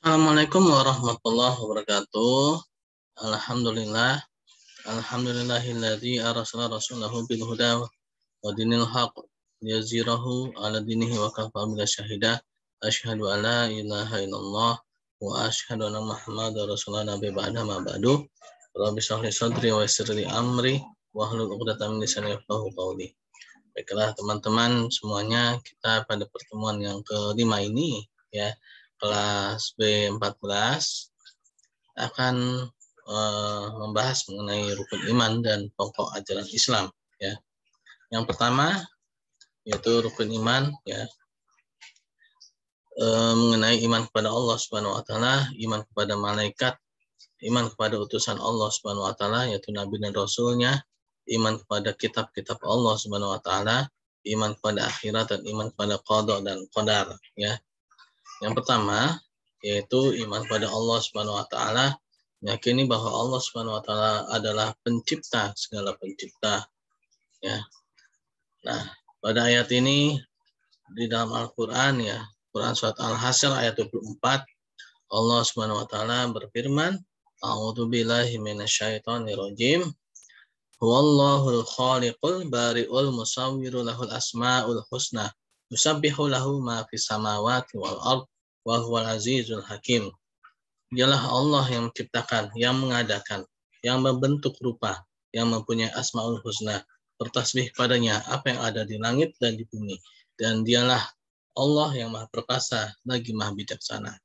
Assalamualaikum warahmatullahi wabarakatuh. Alhamdulillah. Alhamdulillahilladzi arsala rasulahu bil huda wa dinil haq liyuzhirahu ala dinihi wa kafa billahi syahida. Asyhadu an la ilaha illallah wa asyhadu anna Muhammadar rasulullah nabi ba'da ma ba'du. Rabbi shrah li sadri wa yassir li amri wahlul 'uqdatam min lisani yafqahu qawli. Baiklah teman-teman semuanya, kita pada pertemuan yang kelima ini ya, kelas B14 akan membahas mengenai rukun iman dan pokok ajaran Islam ya. Yang pertama yaitu rukun iman ya, mengenai iman kepada Allah Subhanahu wa taala, iman kepada malaikat, iman kepada utusan Allah Subhanahu wa taala yaitu nabi dan rasulnya, iman kepada kitab-kitab Allah Subhanahu wa taala, iman kepada akhirat dan iman kepada qada dan qadar ya. Yang pertama yaitu iman pada Allah Subhanahu wa taala, meyakini bahwa Allah Subhanahu wa taala adalah pencipta segala pencipta ya. Nah, pada ayat ini di dalam Al-Qur'an ya, Quran surat Al-Hasyr ayat 24, Allah Subhanahu wa taala berfirman, A'udzubillahi minasyaitonir rajim. Huwallahul khaliqul bari'ul musawwiru lahul asmaul husna. Yusabbihu lahu ma fis samawati wal ard wa huwal azizul hakim. Dialah Allah yang menciptakan, yang mengadakan, yang membentuk rupa, yang mempunyai asmaul husna. Bertasbih padanya apa yang ada di langit dan di bumi. Dan dialah Allah yang maha perkasa lagi maha bijaksana.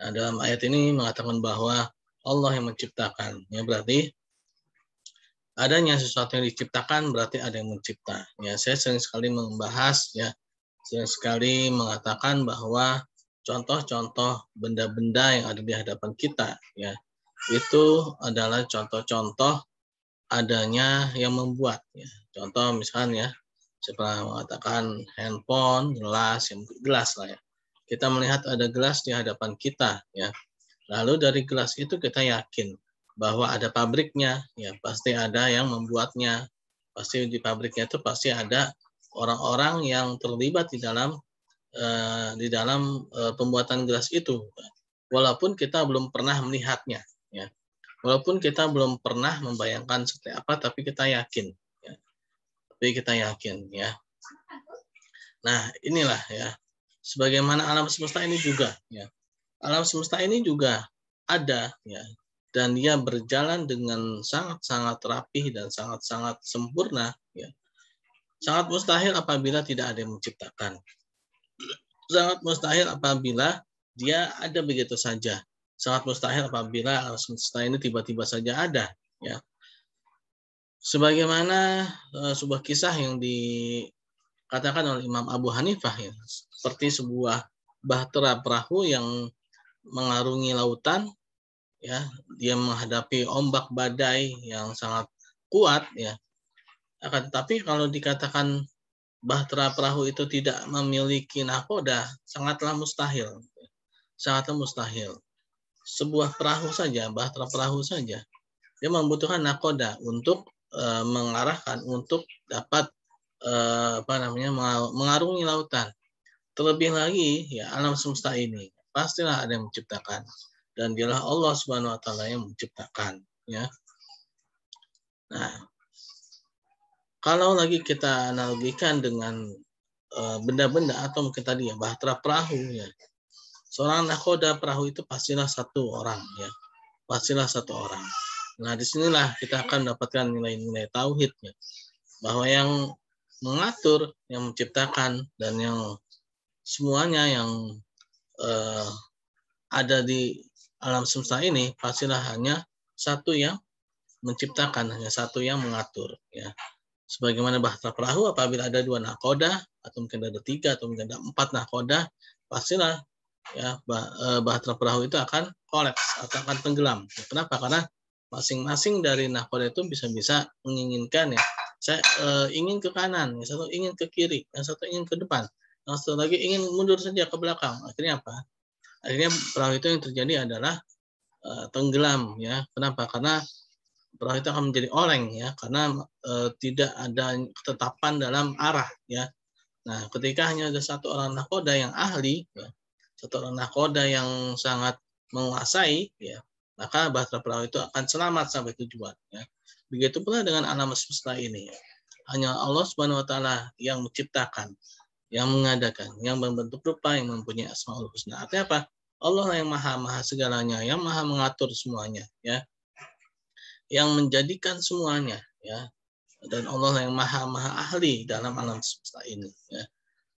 Nah, dalam ayat ini mengatakan bahwa Allah yang menciptakan. Ya, berarti adanya sesuatu yang diciptakan berarti ada yang mencipta. Ya, saya sering sekali membahas ya, sering sekali mengatakan bahwa contoh-contoh benda-benda yang ada di hadapan kita ya, itu adalah contoh-contoh adanya yang membuat ya. Contoh misalnya saya pernah mengatakan handphone, gelas, yang gelas lah ya. Kita melihat ada gelas di hadapan kita ya. Lalu dari gelas itu kita yakin bahwa ada pabriknya, ya pasti ada yang membuatnya, pasti di pabriknya itu pasti ada orang-orang yang terlibat di dalam pembuatan gelas itu, walaupun kita belum pernah melihatnya, ya, walaupun kita belum pernah membayangkan seperti apa, tapi kita yakin, ya. Nah inilah ya, sebagaimana alam semesta ini juga, ya, alam semesta ini juga ada, ya. Dan dia berjalan dengan sangat-sangat rapih dan sangat-sangat sempurna. Ya. Sangat mustahil apabila tidak ada yang menciptakan. Sangat mustahil apabila dia ada begitu saja. Sangat mustahil apabila alam semesta ini tiba-tiba saja ada. Ya. Sebagaimana sebuah kisah yang dikatakan oleh Imam Abu Hanifah, ya, seperti sebuah bahtera perahu yang mengarungi lautan. Ya, dia menghadapi ombak badai yang sangat kuat ya. Akan tetapi kalau dikatakan bahtera perahu itu tidak memiliki nakoda, sangatlah mustahil. Sangatlah mustahil. Sebuah perahu saja, bahtera perahu saja, dia membutuhkan nakoda untuk mengarahkan, untuk dapat mengarungi lautan. Terlebih lagi ya, alam semesta ini pastilah ada yang menciptakan. Dan dialah Allah Subhanahu wa taala yang menciptakan ya. Nah, kalau lagi kita analogikan dengan benda-benda atau mungkin tadi ya bahtera perahu ya. Seorang nakoda perahu itu pastilah satu orang ya. Pastilah satu orang. Nah, disinilah kita akan mendapatkan nilai-nilai tauhid ya. Bahwa yang mengatur, yang menciptakan dan yang semuanya yang ada di alam semesta ini pastilah hanya satu yang menciptakan, hanya satu yang mengatur ya. Sebagaimana bahtera perahu, apabila ada 2 nakoda atau mungkin ada 3 atau mungkin ada 4 nakoda, pastilah ya bahtera perahu itu akan kolaps atau akan tenggelam. Kenapa? Karena masing-masing dari nakoda itu bisa-bisa menginginkan ya, saya ingin ke kanan, yang satu ingin ke kiri, yang satu ingin ke depan, yang satu lagi ingin mundur saja ke belakang. Akhirnya apa? Akhirnya perahu itu yang terjadi adalah tenggelam ya. Kenapa? Karena perahu itu akan menjadi oleng ya, karena tidak ada ketetapan dalam arah ya. Nah, ketika hanya ada satu orang nakoda yang ahli ya, satu orang nakoda yang sangat menguasai, ya, maka bahtera perahu itu akan selamat sampai tujuan. Ya. Begitu pula dengan alam semesta ini. Ya. Hanya Allah Subhanahu Wa Taala yang menciptakan, yang mengadakan, yang membentuk rupa, yang mempunyai Asmaul Husna. Artinya apa? Allah lah yang maha segalanya, yang maha mengatur semuanya, ya, yang menjadikan semuanya, ya, dan Allah lah yang maha ahli dalam alam semesta ini, ya,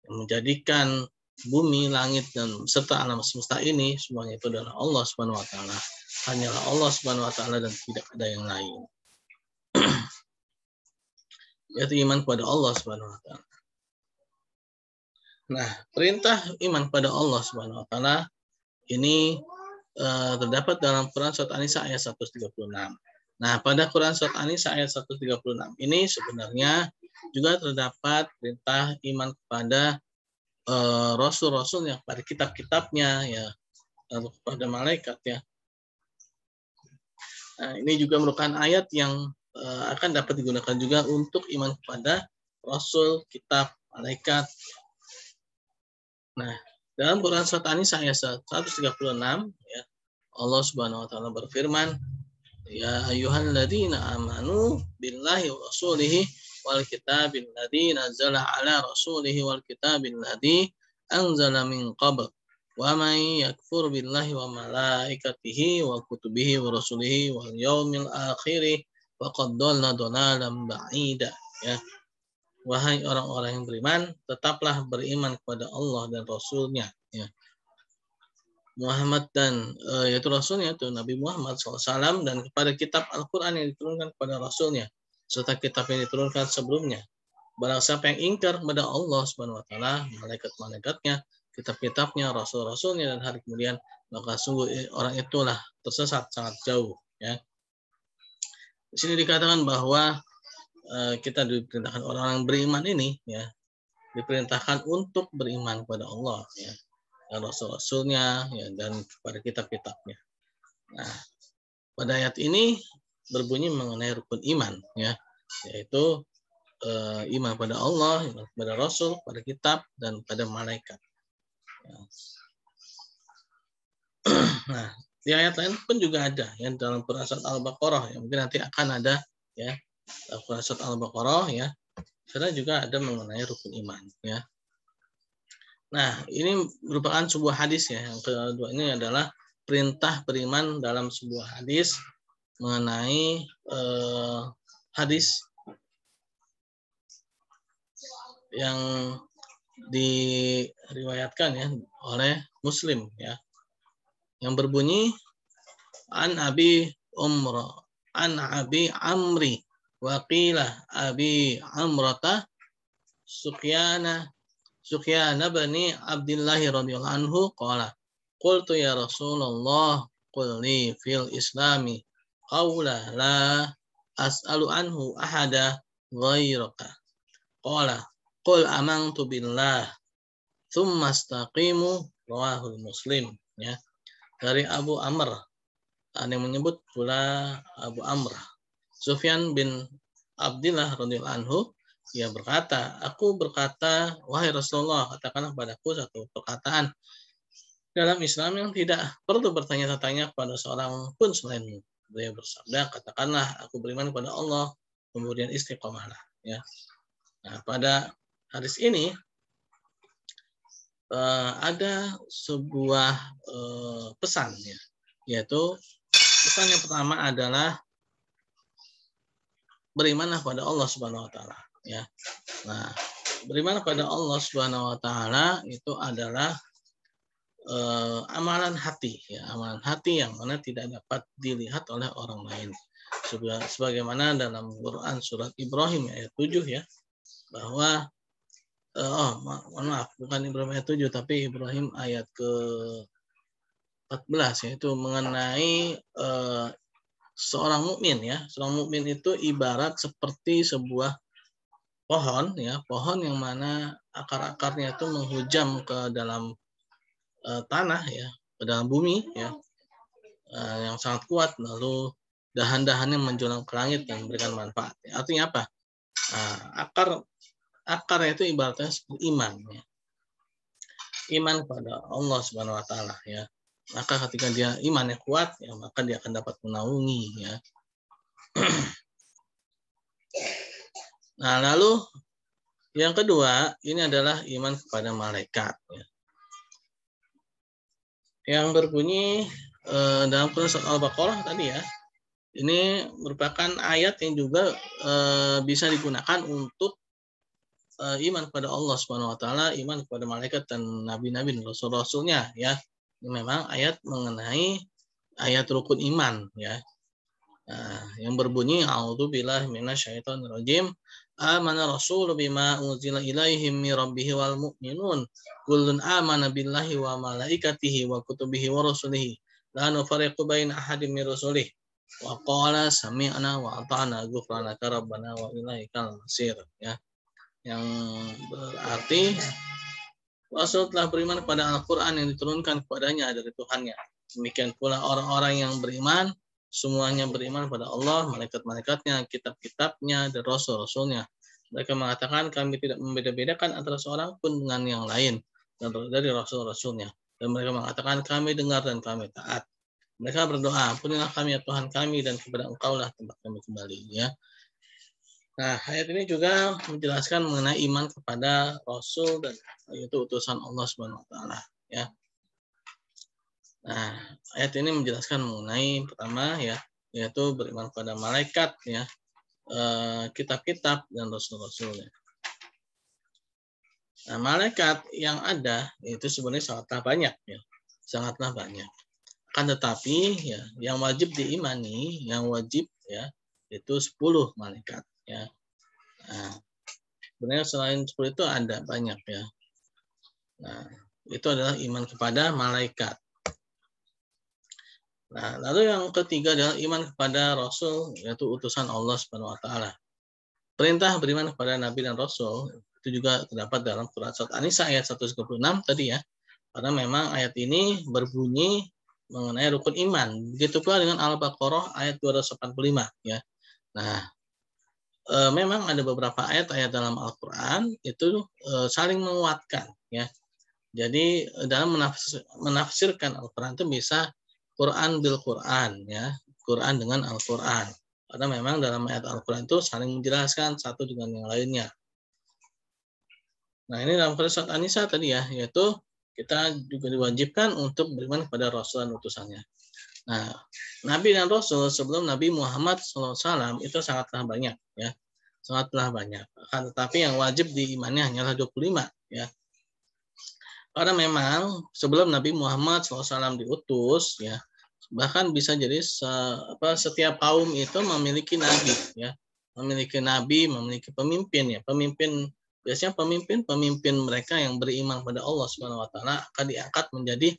yang menjadikan bumi, langit, dan serta alam semesta ini semuanya itu adalah Allah Subhanahu Wa Taala. Hanyalah Allah Subhanahu Wa Taala dan tidak ada yang lain. Yaitu iman kepada Allah Subhanahu Wa Taala. Nah, perintah iman kepada Allah Subhanahu Wa Taala ini terdapat dalam Quran Surat An-Nisa ayat 136. Nah, pada Quran Surat An-Nisa ayat 136 ini sebenarnya juga terdapat perintah iman kepada rasul-rasul yang pada kitab-kitabnya, ya, atau kepada malaikat, ya. Nah, ini juga merupakan ayat yang akan dapat digunakan juga untuk iman kepada rasul, kitab, malaikat. Nah, dalam Quran Surat An-Nisa ayat 136, ya, Allah Subhanahu Wa Taala berfirman, ya ayyuhalladzina amanu billahi wa rasulihi wal kitabil ladzi nazzala ala rasulihi wal kitabil ladzi anzala min qabl wa may yakfur billahi wa malaikatihi wa kutubihi wa rasulihi wal yaumil akhir faqad dhalla dhalalan ba'ida. Ya, wahai orang-orang yang beriman, tetaplah beriman kepada Allah dan Rasul-Nya, ya, Muhammad dan yaitu Rasulnya itu Nabi Muhammad SAW, dan kepada kitab Al-Quran yang diturunkan kepada Rasulnya serta kitab yang diturunkan sebelumnya. Barang siapa yang ingkar kepada Allah Subhanahu Wa Taala, malaikat-malaikatnya, kitab-kitabnya, rasul-rasulnya, dan hari kemudian, maka sungguh orang itulah tersesat sangat jauh. Ya. Di sini dikatakan bahwa kita diperintahkan orang yang beriman ini, ya, diperintahkan untuk beriman kepada Allah, ya, dan rasul-rasulnya, ya, dan kepada kitab-kitabnya. Nah, pada ayat ini berbunyi mengenai rukun iman, ya, yaitu iman pada Allah, iman pada Rasul, pada kitab, dan pada malaikat. Ya. Nah, di ayat lain pun juga ada yang dalam Quran Surat Al-Baqarah, yang mungkin nanti akan ada, ya, dalam Quran Surat Al-Baqarah, ya, karena juga ada mengenai rukun iman, ya. Nah, ini merupakan sebuah hadis, ya. Yang kedua ini adalah perintah beriman dalam sebuah hadis mengenai hadis yang diriwayatkan, ya, oleh Muslim, ya, yang berbunyi an Abi Amri wa qila Abi Amrata Sufyan bani Abdullah radhiyallahu anhu qala qultu ya Rasulullah qul li fil islami qawla la as'alu anhu ahada ghairaka qala qul amantu billah tsumma istaqimu rawahul Muslim, ya, dari Abu Amr. Ada yang menyebut pula Abu Amr Sufyan bin Abdullah radhiyallahu anhu, ia berkata, aku berkata, wahai Rasulullah, katakanlah padaku satu perkataan dalam Islam yang tidak perlu bertanya-tanya kepada seorang pun selainmu. Beliau bersabda, katakanlah aku beriman kepada Allah, kemudian istiqomahlah, ya. Nah, pada hadis ini ada sebuah pesan, ya, yaitu pesan yang pertama adalah berimanlah kepada Allah Subhanahu Wa Taala, ya. Nah, beriman kepada Allah Subhanahu Wa Taala itu adalah amalan hati, ya, amalan hati yang mana tidak dapat dilihat oleh orang lain. Sebagaimana dalam Quran surat Ibrahim ayat 7, ya, bahwa maaf, bukan Ibrahim ayat 7, tapi Ibrahim ayat ke-14, yaitu mengenai seorang mukmin, ya. Seorang mukmin itu ibarat seperti sebuah pohon, ya, pohon yang mana akar-akarnya itu menghujam ke dalam tanah, ya, ke dalam bumi, ya, yang sangat kuat, lalu dahan-dahannya menjulang ke langit dan memberikan manfaat. Ya. Artinya apa? Akarnya itu ibaratnya seperti iman, ya. Iman kepada Allah Subhanahu Wa Taala, ya. Maka ketika dia imannya kuat, ya maka dia akan dapat menaungi, ya. Nah, lalu yang kedua ini adalah iman kepada malaikat, ya. Yang berbunyi dalam surat Al-Baqarah tadi, ya. Ini merupakan ayat yang juga bisa digunakan untuk iman kepada Allah Subhanahu wa taala, iman kepada malaikat dan nabi-nabi dan rasul-rasulnya, ya. Ini memang ayat mengenai ayat rukun iman, ya. Nah, yang berbunyi a'udzubillahi minasyaitonirrajim. Amana rasulu bima unzila ilaihim mir rabbihi wal mu'minun kullun amana billahi wa malaikatihi wa kutubihi wa rusulihi la nufarriqu baina ahadin min rusulihi wa qala sami'na wa ata'na ghufranaka rabbana wa ilaikal masir, ya. Yang berarti Rasul telah beriman kepada Al-Quran yang diturunkan kepadanya dari Tuhannya. Demikian pula orang-orang yang beriman, semuanya beriman pada Allah, malaikat-malaikatnya, kitab-kitabnya, dan rasul-rasulnya. Mereka mengatakan kami tidak membeda-bedakan antara seorang pun dengan yang lain dari rasul-rasulnya. Dan mereka mengatakan kami dengar dan kami taat. Mereka berdoa, ampunilah kami ya Tuhan kami dan kepada Engkau lah tempat kami kembali, ya. Nah, ayat ini juga menjelaskan mengenai iman kepada Rasul dan itu utusan Allah Subhanahu wa taala, ya. Nah, ayat ini menjelaskan mengenai pertama, ya, yaitu beriman kepada malaikat, ya, kitab-kitab dan rasul-rasulnya. Nah, malaikat yang ada itu sebenarnya sangatlah banyak, ya. Sangatlah banyak. Akan tetapi, ya, yang wajib diimani, yang wajib, ya, itu 10 malaikat, ya. Nah, sebenarnya selain 10 itu ada banyak, ya. Nah, itu adalah iman kepada malaikat. Nah, lalu yang ketiga adalah iman kepada Rasul, yaitu utusan Allah Subhanahu wa taala. Perintah beriman kepada Nabi dan Rasul itu juga terdapat dalam surat An-Nisa ayat 136 tadi, ya. Karena memang ayat ini berbunyi mengenai rukun iman. Begitu pula dengan Al-Baqarah ayat 285, ya. Nah, memang ada beberapa ayat-ayat dalam Al-Qur'an itu saling menguatkan, ya. Jadi dalam menafsirkan Al-Qur'an itu bisa Quran bil Quran, ya. Quran dengan Al-Qur'an. Karena memang dalam ayat Al-Qur'an itu saling menjelaskan satu dengan yang lainnya. Nah, ini dalam surat An-Nisa tadi, ya, yaitu kita juga diwajibkan untuk beriman kepada Rasul dan utusannya. Nah, Nabi dan Rasul sebelum Nabi Muhammad SAW itu sangatlah banyak, ya. Sangatlah banyak. Tetapi yang wajib diimani hanyalah 25, ya. Karena memang sebelum Nabi Muhammad SAW diutus, ya, bahkan bisa jadi setiap kaum itu memiliki nabi, ya, memiliki nabi, memiliki pemimpin, ya, pemimpin. Biasanya pemimpin mereka yang beriman pada Allah Subhanahu wa taala akan diangkat menjadi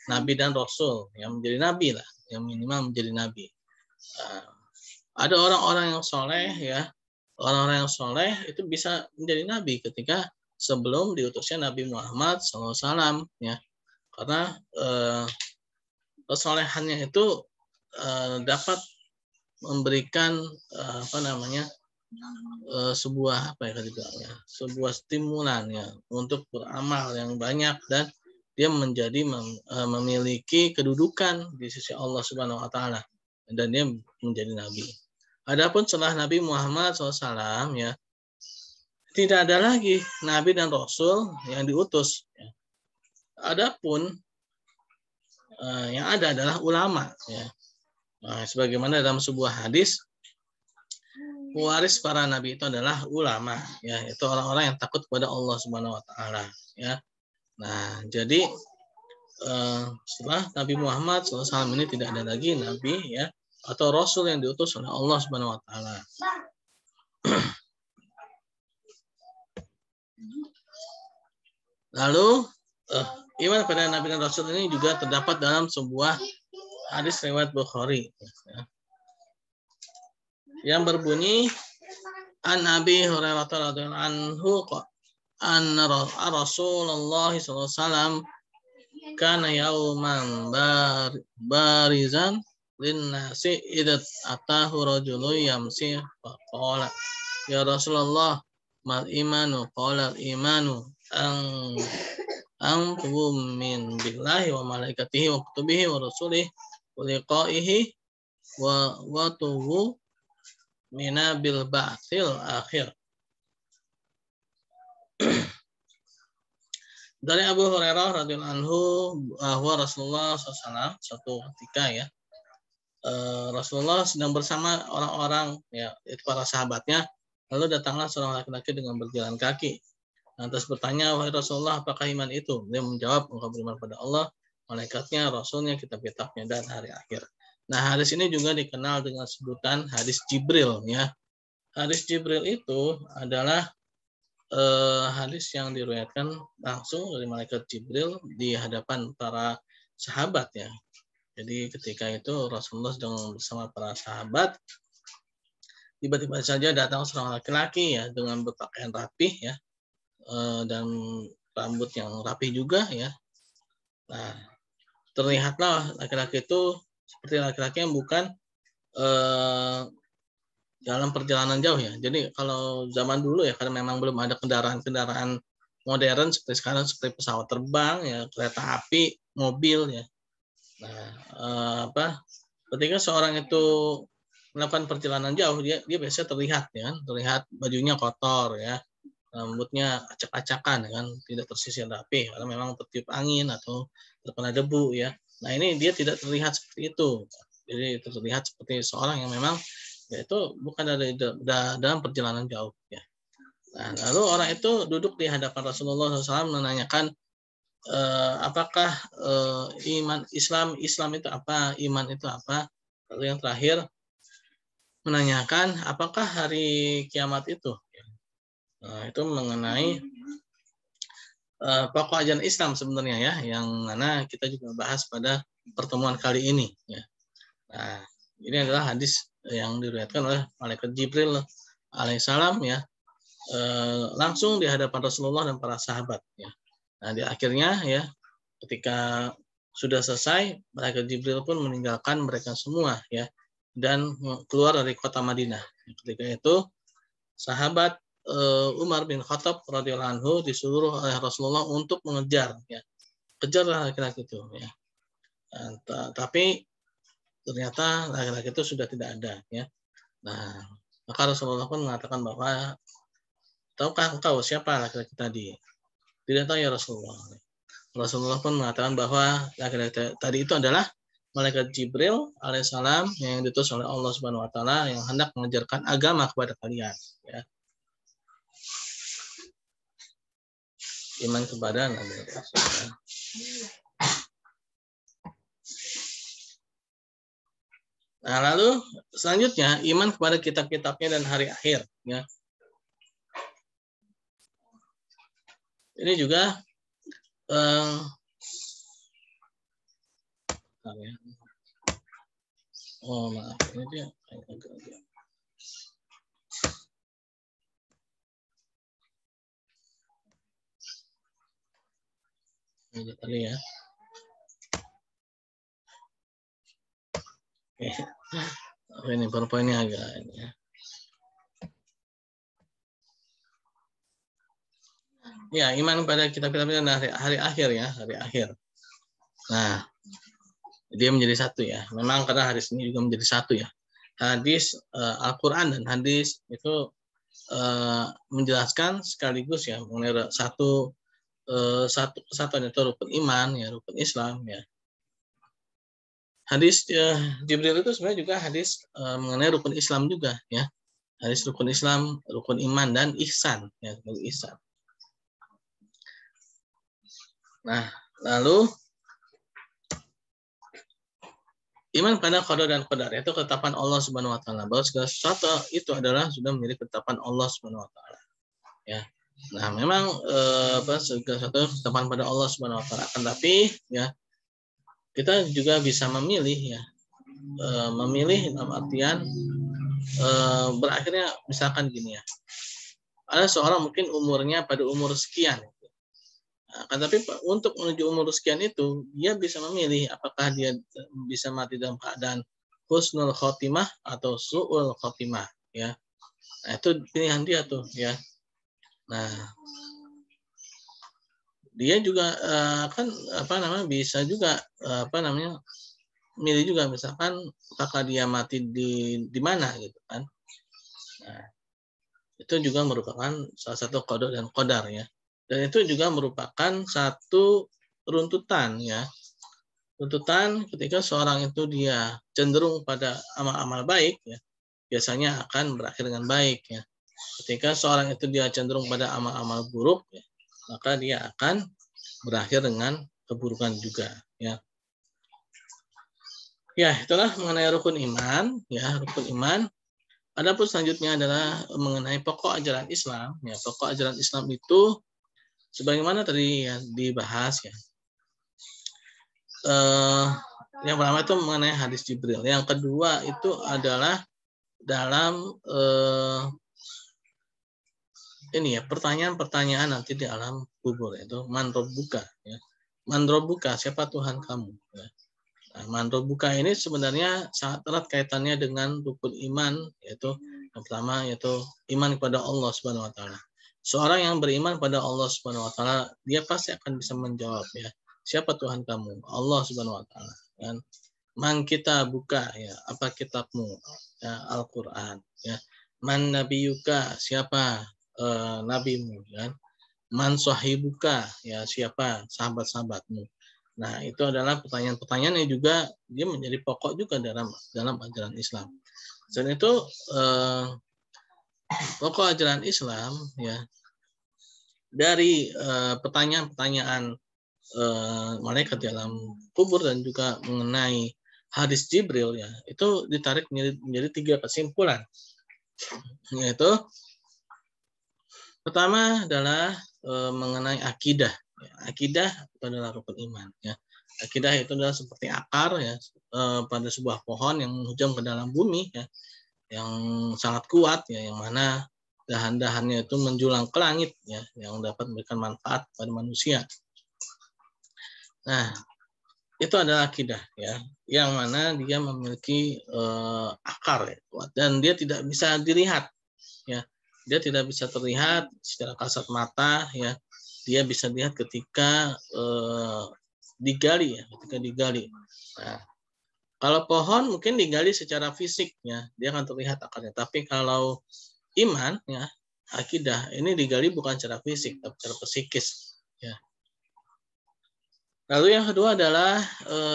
nabi dan rasul, yang menjadi nabi lah, yang minimal menjadi nabi. Ada orang-orang yang soleh, ya, orang-orang yang soleh itu bisa menjadi nabi ketika sebelum diutusnya Nabi Muhammad SAW, ya, karena kesolehannya itu dapat memberikan sebuah sebuah stimulan, ya, untuk beramal yang banyak dan dia menjadi memiliki kedudukan di sisi Allah Subhanahu wa taala dan dia menjadi nabi. Adapun setelah Nabi Muhammad SAW, ya, tidak ada lagi nabi dan rasul yang diutus, ya. Adapun yang ada adalah ulama, ya. Nah, sebagaimana dalam sebuah hadis, waris para nabi itu adalah ulama, ya, itu orang-orang yang takut kepada Allah Subhanahu wa taala, ya. Nah, jadi setelah Nabi Muhammad SAW ini tidak ada lagi nabi, ya, atau rasul yang diutus oleh Allah Subhanahu wa taala. Lalu iman pada nabi dan rasul ini juga terdapat dalam sebuah hadis riwayat Bukhari, ya, yang berbunyi an Abi Hurairah radhiyallahu anhu anna Rasulullah sallallahu alaihi wasallam kana yauman barizan linnasi idza atahu rajulun yamsi faqala ya Rasulullah mal imanu qala al imanu an ang tu'min billahi wa malaikatihi wa kutubihi wa rusulihi wa liqa'ihi wa tu'u mina bil ba'til akhir. Dari Abu Hurairah radhiyallahu anhu bahwa Rasulullah SAW suatu ketika ya Rasulullah sedang bersama orang-orang ya itu para sahabatnya, lalu datanglah seorang laki-laki dengan berjalan kaki. Lantas bertanya, wahai Rasulullah, apakah iman itu? Dia menjawab, engkau beriman pada Allah, malaikatnya, rasulnya, kitab-kitabnya, dan hari akhir. Nah, hadis ini juga dikenal dengan sebutan hadis Jibril ya. Hadis Jibril itu adalah hadis yang diriwayatkan langsung dari malaikat Jibril di hadapan para sahabat ya. Jadi ketika itu Rasulullah sedang bersama para sahabat, tiba-tiba saja datang seorang laki-laki ya dengan berpakaian rapih ya dan rambut yang rapih juga ya. Nah, terlihatlah laki-laki itu seperti laki-laki yang bukan dalam perjalanan jauh ya. Jadi kalau zaman dulu ya karena memang belum ada kendaraan-kendaraan modern seperti sekarang seperti pesawat terbang ya, kereta api, mobil ya. Nah, ketika seorang itu melakukan perjalanan jauh dia biasanya terlihat ya, terlihat bajunya kotor ya, rambutnya acak-acakan ya kan, tidak tersisir rapi karena memang tertiup angin atau terkena debu ya. Nah, ini dia tidak terlihat seperti itu. Jadi terlihat seperti seorang yang memang yaitu bukan dalam perjalanan jauh ya. Nah, lalu orang itu duduk di hadapan Rasulullah SAW menanyakan apakah iman Islam itu apa, iman itu apa? Lalu yang terakhir menanyakan apakah hari kiamat itu? Nah, itu mengenai pokok ajaran Islam sebenarnya ya, yang mana kita juga bahas pada pertemuan kali ini. Ya. Nah, ini adalah hadis yang diriwayatkan oleh malaikat Jibril alaihissalam ya, langsung di hadapan Rasulullah dan para sahabat. Ya. Nah, di akhirnya ya, ketika sudah selesai, malaikat Jibril pun meninggalkan mereka semua ya dan keluar dari kota Madinah. Ketika itu sahabat Umar bin Khattab radhiyallahu anhu disuruh oleh Rasulullah untuk mengejar ya. Kejarlah laki-laki itu ya. Tapi ternyata laki-laki itu sudah tidak ada ya. Nah, maka Rasulullah pun mengatakan bahwa tahukah engkau siapa laki-laki tadi? Tidak tahu ya Rasulullah. Rasulullah pun mengatakan bahwa laki-laki tadi itu adalah malaikat Jibril alaihissalam yang diutus oleh Allah Subhanahu wa taala yang hendak mengajarkan agama kepada kalian ya. Iman kepada Nabi Rasul. Nah, lalu selanjutnya iman kepada kitab-kitabnya dan hari akhir ya. Ini juga oh maaf ini dia ini tadi ya. Ini powerpointnya agak ini ya. Ya, iman pada kitab-kitabnya dan hari akhir ya, hari akhir. Nah, dia menjadi satu ya. Memang karena hadis ini juga menjadi satu ya. Hadis Al-Quran dan hadis itu menjelaskan sekaligus ya mengenai satu kesatuan itu rukun iman ya, rukun Islam ya. Hadis Jibril itu sebenarnya juga hadis mengenai rukun Islam juga ya. Hadis rukun Islam, rukun iman dan ihsan ya, ihsan. Nah, lalu iman pada qada dan qadar itu ketetapan Allah Subhanahu wa taala. Bahwa segala sesuatu itu adalah sudah menjadi ketetapan Allah Subhanahu wa taala. Ya. Nah, memang segala sesuatu ketetapan pada Allah Subhanahu wa taala. Akan tapi ya kita juga bisa memilih ya. Memilih dalam artian berakhirnya misalkan gini ya. Ada seorang mungkin umurnya pada umur sekian. Nah, tapi untuk menuju umur sekian itu dia bisa memilih apakah dia bisa mati dalam keadaan husnul khotimah atau su'ul khotimah ya. Nah, itu pilihan dia tuh ya. Nah, dia juga kan bisa juga milih juga, misalkan apakah dia mati di mana gitu kan. Nah, itu juga merupakan salah satu qada dan qadar ya. Dan itu juga merupakan satu runtutan ya. Runtutan ketika seorang itu dia cenderung pada amal-amal baik ya, biasanya akan berakhir dengan baik ya. Ketika seorang itu dia cenderung pada amal-amal buruk ya, maka dia akan berakhir dengan keburukan juga ya. Ya, itulah mengenai rukun iman ya, rukun iman. Adapun selanjutnya adalah mengenai pokok ajaran Islam ya. Pokok ajaran Islam itu sebagaimana tadi ya dibahas ya. Yang pertama itu mengenai hadis Jibril. Yang kedua itu adalah dalam ini ya, pertanyaan-pertanyaan nanti di alam kubur, itu man rabbuka ya. Man rabbuka, siapa Tuhan kamu ya. Nah, man rabbuka ini sebenarnya sangat erat kaitannya dengan rukun iman, yaitu yang pertama yaitu iman kepada Allah Subhanahu wa taala. Seorang yang beriman pada Allah Subhanahu wa taala, dia pasti akan bisa menjawab ya, siapa Tuhan kamu? Allah Subhanahu wa taala. Dan man kita buka ya, apa kitabmu? Ya, Al-Qur'an ya. Man nabiyuka, siapa nabimu kan. Man sahibuka, ya siapa sahabat-sahabatmu. Nah, itu adalah pertanyaan-pertanyaan yang juga dia menjadi pokok juga dalam ajaran Islam. Selain itu pokok ajaran Islam ya, dari pertanyaan-pertanyaan malaikat dalam kubur dan juga mengenai hadis Jibril ya, itu ditarik menjadi 3 kesimpulan. Yaitu pertama adalah mengenai akidah. Akidah itu adalah rukun iman ya. Akidah itu adalah seperti akar ya pada sebuah pohon yang menghujam ke dalam bumi ya, yang sangat kuat ya, yang mana dahan-dahannya itu menjulang ke langit ya, yang dapat memberikan manfaat pada manusia. Nah, itu adalah akidah ya, yang mana dia memiliki akar ya, kuat, dan dia tidak bisa dilihat ya. Dia tidak bisa terlihat secara kasat mata ya. Dia bisa lihat ketika digali ya, ketika digali. Nah, kalau pohon mungkin digali secara fisik ya, dia akan terlihat akarnya. Tapi kalau iman ya, akidah ini digali bukan secara fisik, tapi secara psikis ya. Lalu yang kedua adalah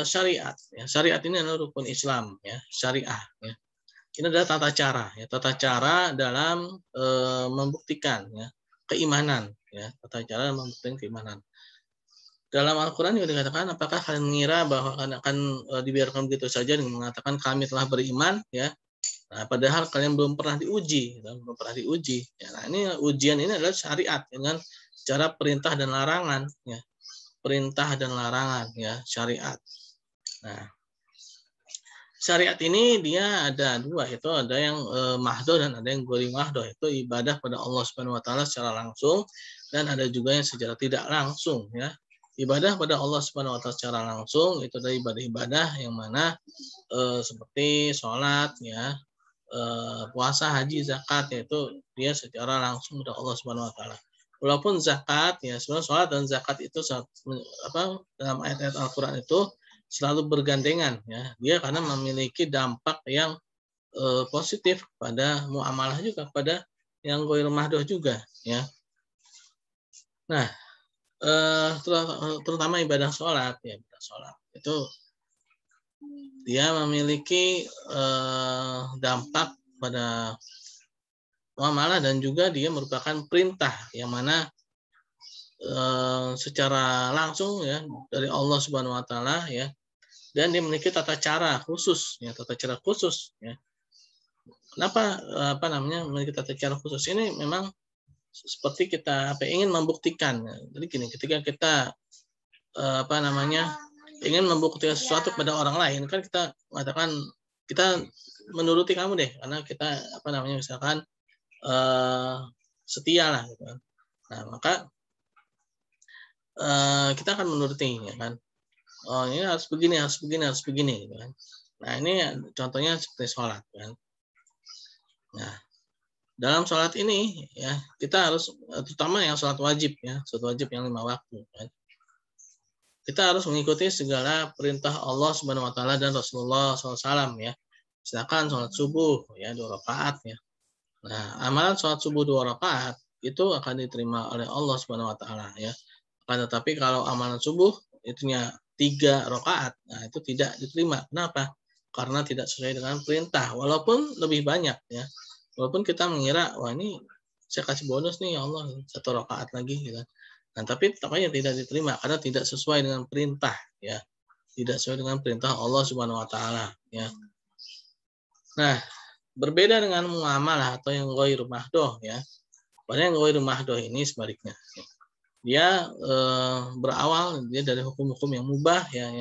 syariat. Ya. Syariat ini adalah rukun Islam ya, syariah ya. Ini adalah tata cara, ya, tata cara dalam membuktikan ya, keimanan, ya, tata cara membuktikan keimanan. Dalam Al-Quran juga dikatakan, apakah kalian mengira bahwa akan dibiarkan begitu saja dengan mengatakan kami telah beriman, ya? Nah, padahal kalian belum pernah diuji, belum pernah diuji. Ya, nah, ini ujian ini adalah syariat dengan cara perintah dan larangan, ya, perintah dan larangan, ya, syariat. Nah, syariat ini dia ada 2, itu ada yang mahdoh dan ada yang ghairi mahdoh. Itu ibadah pada Allah Subhanahu wa taala secara langsung, dan ada juga yang secara tidak langsung ya. Ibadah pada Allah Subhanahu wa taala secara langsung itu adalah ibadah-ibadah yang mana seperti sholat ya, puasa, haji, zakat, yaitu dia secara langsung pada Allah Subhanahu wa taala. Walaupun zakat ya, sebenarnya sholat dan zakat itu dalam ayat-ayat Al-Qur'an itu selalu bergandengan ya, dia karena memiliki dampak yang positif pada muamalah juga, pada yang ghair mahdoh juga ya. Nah, terutama ibadah sholat ya, ibadah sholat itu dia memiliki dampak pada muamalah dan juga dia merupakan perintah yang mana secara langsung ya dari Allah Subhanahu wa taala ya. Dan dia memiliki tata cara khusus ya, tata cara khusus ya. Kenapa memiliki tata cara khusus ini? Memang seperti kita ingin membuktikan. Jadi gini, ketika kita ingin membuktikan sesuatu kepada orang lain, kan kita mengatakan kita menuruti kamu deh, karena kita misalkan setia lah gitu kan. Nah, maka kita akan menuruti ya kan. Oh, ini harus begini, harus begini, harus begini gitu kan. Nah, ini contohnya seperti sholat kan. Nah, dalam sholat ini ya kita harus terutama yang sholat wajib ya, sholat wajib yang 5 waktu. Ya. Kita harus mengikuti segala perintah Allah Subhanahu Wa Taala dan Rasulullah SAW ya. Misalkan sholat subuh ya 2 rakaat ya. Nah amalan sholat subuh 2 rakaat itu akan diterima oleh Allah Subhanahu Wa Taala ya. Akan tetapi kalau amalan subuh itunya 3 rakaat, nah itu tidak diterima. Kenapa? Karena tidak sesuai dengan perintah. Walaupun lebih banyak ya. Walaupun kita mengira wah ini saya kasih bonus nih ya Allah 1 rakaat lagi gitu. Nah, tapi tampaknya tidak diterima karena tidak sesuai dengan perintah ya. Tidak sesuai dengan perintah Allah Subhanahu Wa Taala ya. Nah, berbeda dengan muamalah atau yang ghairu mahdoh ya. Pada yang ghairu mahdoh ini sebaliknya. Dia berawal dia dari hukum-hukum yang mubah ya,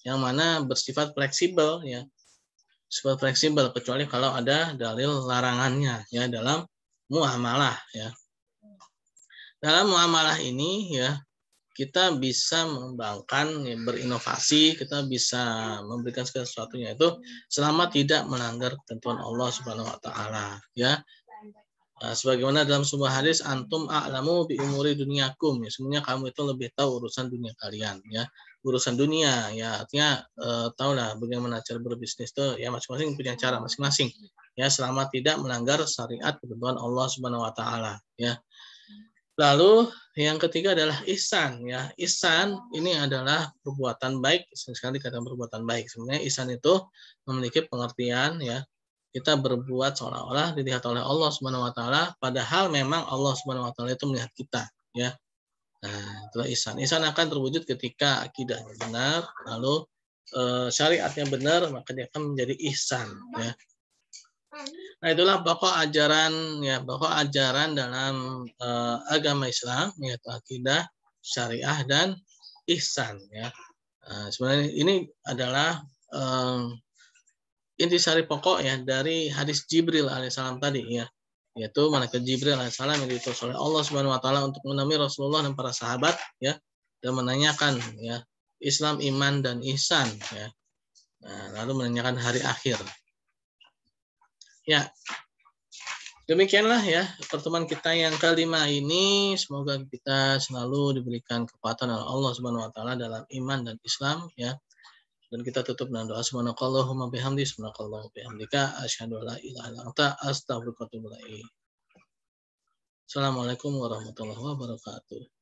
yang mana bersifat fleksibel ya. Sifat fleksibel kecuali kalau ada dalil larangannya ya dalam muamalah ya. Dalam muamalah ini ya kita bisa mengembangkan, ya, berinovasi, kita bisa memberikan segala sesuatunya itu selama tidak melanggar ketentuan Allah Subhanahu Wa Taala ya. Nah, sebagaimana dalam sebuah hadis antum a'lamu bi umuri dunyakum ya, sebenarnya kamu itu lebih tahu urusan dunia kalian ya. Urusan dunia ya artinya tahulah bagaimana cara berbisnis itu ya masing-masing punya cara masing-masing ya selama tidak melanggar syariat ketentuan Allah Subhanahu Wa Taala ya. Lalu yang ketiga adalah ihsan ya. Ihsan ini adalah perbuatan baik, sekali kata perbuatan baik. Sebenarnya ihsan itu memiliki pengertian ya. Kita berbuat seolah-olah dilihat oleh Allah Subhanahu Wa Taala, padahal memang Allah Subhanahu Wa Taala itu melihat kita ya. Nah, itulah ihsan. Ihsan akan terwujud ketika akidahnya benar, lalu syariatnya benar, maka dia akan menjadi ihsan ya. Nah, itulah pokok ajaran dalam agama Islam yaitu akidah, syariah dan ihsan ya. Sebenarnya ini adalah intisari pokok ya dari hadis Jibril alaihissalam tadi ya. Yaitu malaikat Jibril alaihissalam yang diutus oleh Allah Subhanahu Wa Taala untuk menemui Rasulullah dan para sahabat ya dan menanyakan ya Islam, iman dan ihsan ya. Nah, lalu menanyakan hari akhir. Ya, demikianlah ya pertemuan kita yang kelima ini. Semoga kita selalu diberikan kekuatan oleh Allah Subhanahu Wa Taala dalam iman dan Islam ya. Dan kita tutup dengan doa subhanakallahumma bihamdi subhanakallahumma bihamdika asyhadu an la ilaha illa anta astaghfiruka wa atubu ilaik. Assalamualaikum warahmatullahi wabarakatuh.